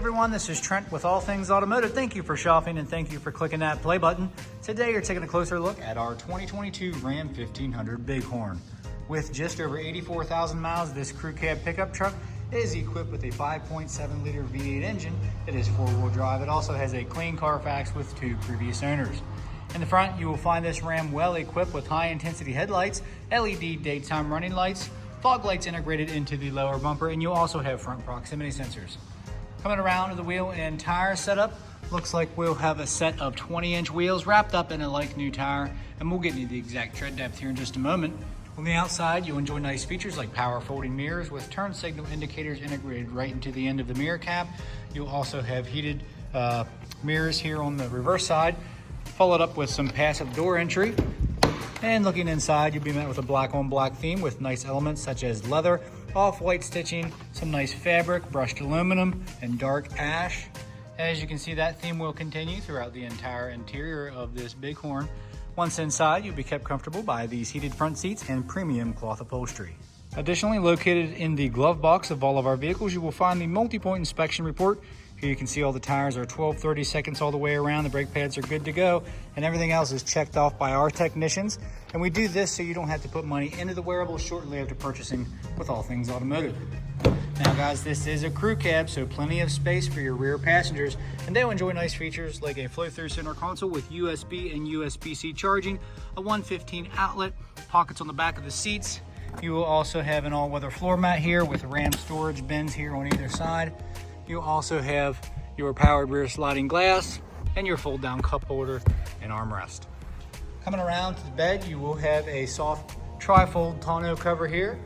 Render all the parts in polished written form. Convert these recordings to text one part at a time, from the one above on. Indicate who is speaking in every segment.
Speaker 1: everyone, this is Trent with All Things Automotive. Thank you for shopping and thank you for clicking that play button. Today you're taking a closer look at our 2022 Ram 1500 Bighorn. With just over 84,000 miles, this crew cab pickup truck is equipped with a 5.7 liter V8 engine that is 4-wheel drive. It also has a clean CARFAX with 2 previous owners. In the front, you will find this Ram well equipped with high intensity headlights, LED daytime running lights, fog lights integrated into the lower bumper, and you also have front proximity sensors. Coming around to the wheel and tire setup, looks like we'll have a set of 20-inch wheels wrapped up in a like new tire, and we'll get into the exact tread depth here in just a moment. On the outside, you'll enjoy nice features like power folding mirrors with turn signal indicators integrated right into the end of the mirror cap. You'll also have heated mirrors here on the reverse side, followed up with some passive door entry. And looking inside, you'll be met with a black on black theme with nice elements such as leather, off-white stitching, some nice fabric, brushed aluminum, and dark ash. As you can see, that theme will continue throughout the entire interior of this Bighorn. Once inside, you'll be kept comfortable by these heated front seats and premium cloth upholstery. Additionally, located in the glove box of all of our vehicles, you will find the multi-point inspection report. Here you can see all the tires are 12-30 seconds all the way around, the brake pads are good to go, and everything else is checked off by our technicians. And we do this so you don't have to put money into the wearable shortly after purchasing with All Things Automotive. Now guys, this is a crew cab, so plenty of space for your rear passengers, and they'll enjoy nice features like a flow-through center console with USB and USB-C charging, a 115 outlet, pockets on the back of the seats. You will also have an all-weather floor mat here with Ram storage bins here on either side. You'll also have your powered rear sliding glass and your fold-down cup holder and armrest. Coming around to the bed, you will have a soft tri-fold tonneau cover here,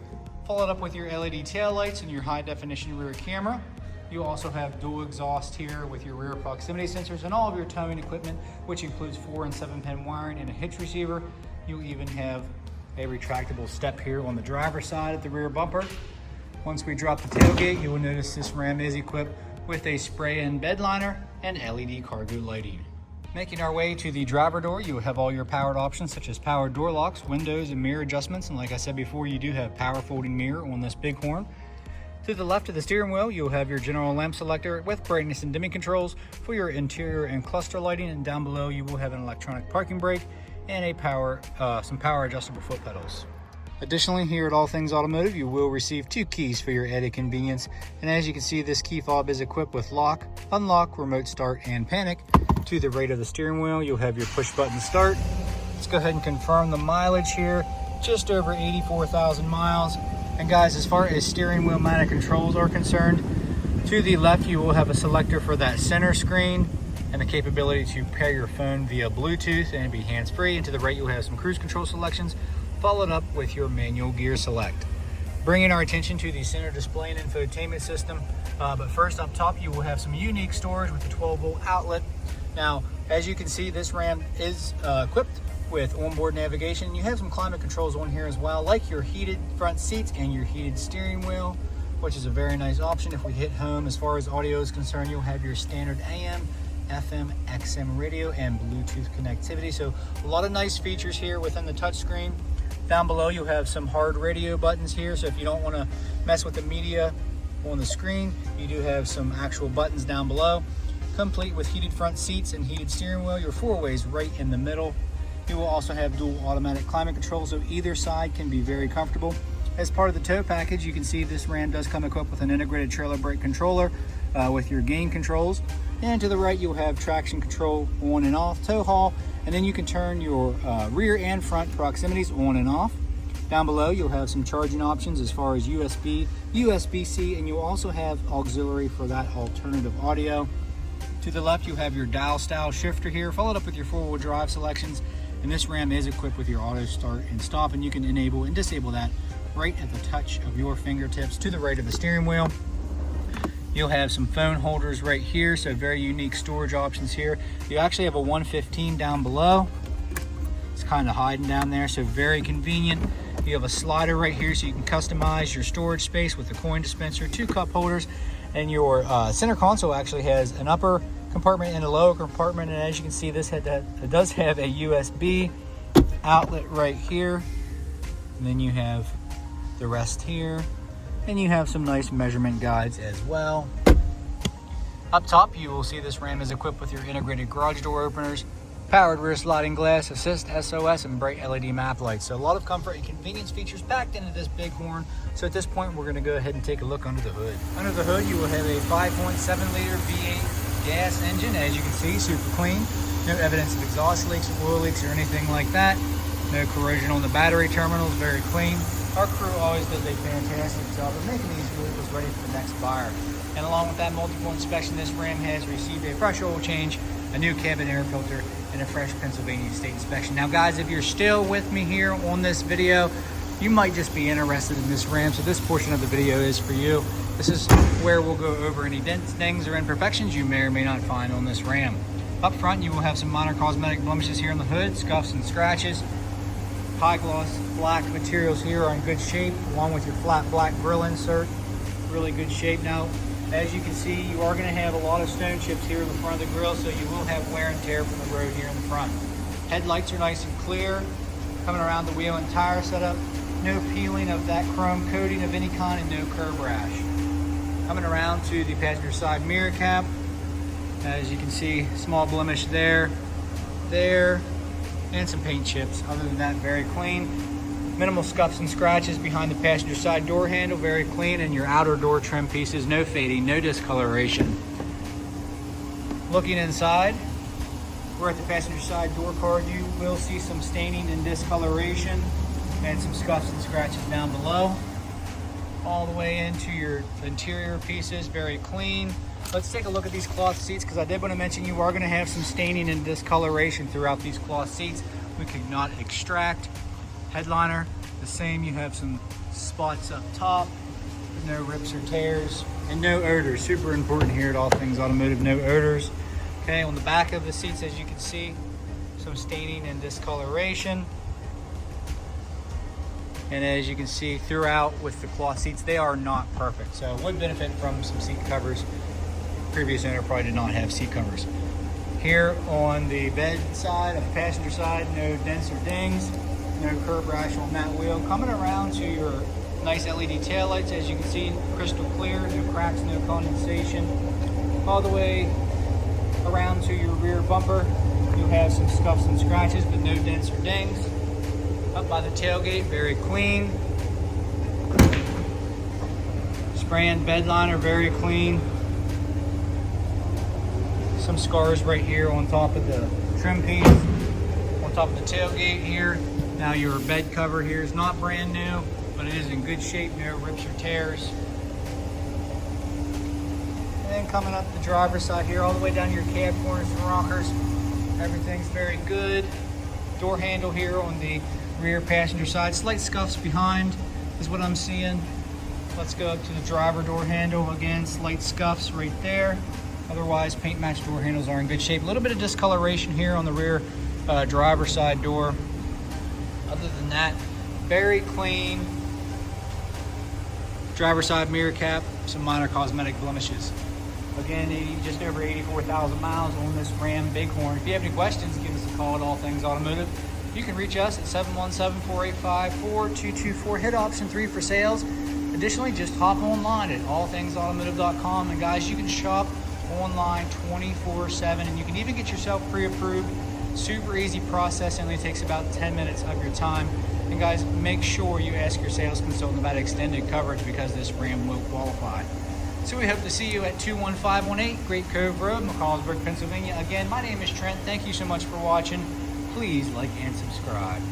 Speaker 1: followed up with your LED taillights and your high-definition rear camera. You also have dual exhaust here with your rear proximity sensors and all of your towing equipment, which includes 4 and 7-pin wiring and a hitch receiver. You even have a retractable step here on the driver's side at the rear bumper. Once we drop the tailgate, you will notice this Ram is equipped with a spray-in bed liner and LED cargo lighting. Making our way to the driver door, you will have all your powered options such as powered door locks, windows, and mirror adjustments. And like I said before, you do have power folding mirror on this Bighorn. To the left of the steering wheel, you'll have your general lamp selector with brightness and dimming controls for your interior and cluster lighting. And down below, you will have an electronic parking brake and some power adjustable foot pedals. Additionally, here at All Things Automotive, you will receive 2 keys for your added convenience. And as you can see, this key fob is equipped with lock, unlock, remote start, and panic. To the right of the steering wheel, you'll have your push button start. Let's go ahead and confirm the mileage here. Just over 84,000 miles. And guys, as far as steering wheel mounted controls are concerned, to the left, you will have a selector for that center screen and the capability to pair your phone via Bluetooth and be hands-free. And to the right, you'll have some cruise control selections, followed up with your manual gear select. Bringing our attention to the center display and infotainment system. But first up top, you will have some unique storage with the 12-volt outlet. Now, as you can see, this Ram is equipped with onboard navigation. You have some climate controls on here as well, like your heated front seats and your heated steering wheel, which is a very nice option. If we hit home, as far as audio is concerned, you'll have your standard AM, FM, XM radio, and Bluetooth connectivity. So a lot of nice features here within the touchscreen. Down below, you'll have some hard radio buttons here, so if you don't want to mess with the media on the screen, you do have some actual buttons down below. Complete with heated front seats and heated steering wheel, your 4-ways right in the middle. You will also have dual automatic climate control, so either side can be very comfortable. As part of the tow package, you can see this Ram does come equipped with an integrated trailer brake controller with your gain controls. And to the right, you'll have traction control on and off, tow haul, and then you can turn your rear and front proximities on and off. Down below, you'll have some charging options as far as USB, USB-C, and you'll also have auxiliary for that alternative audio. To the left, you have your dial style shifter here, followed up with your 4-wheel drive selections. And this Ram is equipped with your auto start and stop, and you can enable and disable that right at the touch of your fingertips. To the right of the steering wheel, you'll have some phone holders right here, so very unique storage options here. You actually have a 115 down below. It's kind of hiding down there, so very convenient. You have a slider right here, so you can customize your storage space with a coin dispenser, 2 cup holders, and your center console actually has an upper compartment and a lower compartment. And as you can see, it does have a USB outlet right here, and then you have the rest here, and you have some nice measurement guides as well. Up top, you will see this Ram is equipped with your integrated garage door openers, powered rear sliding glass, assist, SOS, and bright LED map lights. So a lot of comfort and convenience features packed into this Bighorn. So at this point, we're gonna go ahead and take a look under the hood. Under the hood, you will have a 5.7 liter V8 gas engine. As you can see, super clean. No evidence of exhaust leaks, oil leaks, or anything like that. No corrosion on the battery terminals, very clean. Our crew always does a fantastic job of making these vehicles ready for the next buyer. And along with that multiple inspection, this Ram has received a fresh oil change, a new cabin air filter, and a fresh Pennsylvania state inspection. Now guys, if you're still with me here on this video, you might just be interested in this Ram, so this portion of the video is for you. This is where we'll go over any dents, dings, or imperfections you may or may not find on this Ram. Up front, you will have some minor cosmetic blemishes here on the hood, scuffs and scratches. High gloss black materials here are in good shape, along with your flat black grille insert. Really good shape. Now, as you can see, you are going to have a lot of stone chips here in the front of the grille, so you will have wear and tear from the road here in the front. Headlights are nice and clear. Coming around the wheel and tire setup, no peeling of that chrome coating of any kind and no curb rash. Coming around to the passenger side mirror cap, as you can see, small blemish there, and some paint chips. Other than that, very clean. Minimal scuffs and scratches behind the passenger side door handle, very clean, and your outer door trim pieces, no fading, no discoloration. Looking inside, we're at the passenger side door card. You will see some staining and discoloration and some scuffs and scratches down below. All the way into your interior pieces, very clean. Let's take a look at these cloth seats, because I did want to mention you are going to have some staining and discoloration throughout these cloth seats. We could not extract. Headliner, the same. You have some spots up top, no rips or tears, and no odors. Super important here at All Things Automotive, no odors. Okay, on the back of the seats, as you can see, some staining and discoloration. And as you can see throughout with the cloth seats, they are not perfect. So would benefit from some seat covers. Previous owner probably did not have seat covers. Here on the bed side, of the passenger side, no dents or dings, no curb rash on that wheel. Coming around to your nice LED taillights, as you can see, crystal clear, no cracks, no condensation. All the way around to your rear bumper, you have some scuffs and scratches, but no dents or dings. Up by the tailgate, very clean. Spray-in bed liner, very clean. Some scars right here on top of the trim piece, on top of the tailgate here. Now your bed cover here is not brand new, but it is in good shape, no rips or tears. And then coming up the driver's side here, all the way down your cab corners and rockers, everything's very good. Door handle here on the rear passenger side, slight scuffs behind is what I'm seeing. Let's go up to the driver door handle. Again, slight scuffs right there. Otherwise, paint match door handles are in good shape. A little bit of discoloration here on the rear driver side door. Other than that, very clean. Driver side mirror cap, some minor cosmetic blemishes. Again, just over 84,000 miles on this Ram Bighorn. If you have any questions, give us a call at All Things Automotive. You can reach us at 717-485-4224. Hit option 3 for sales. Additionally, just hop online at allthingsautomotive.com. And guys, you can shop online 24/7, and you can even get yourself pre-approved. Super easy process, only takes about 10 minutes of your time. And guys, make sure you ask your sales consultant about extended coverage, because this Ram will qualify. So we hope to see you at 21518 Great Cove Road, McCallsburg, Pennsylvania. Again, my name is Trent. Thank you so much for watching. Please like and subscribe.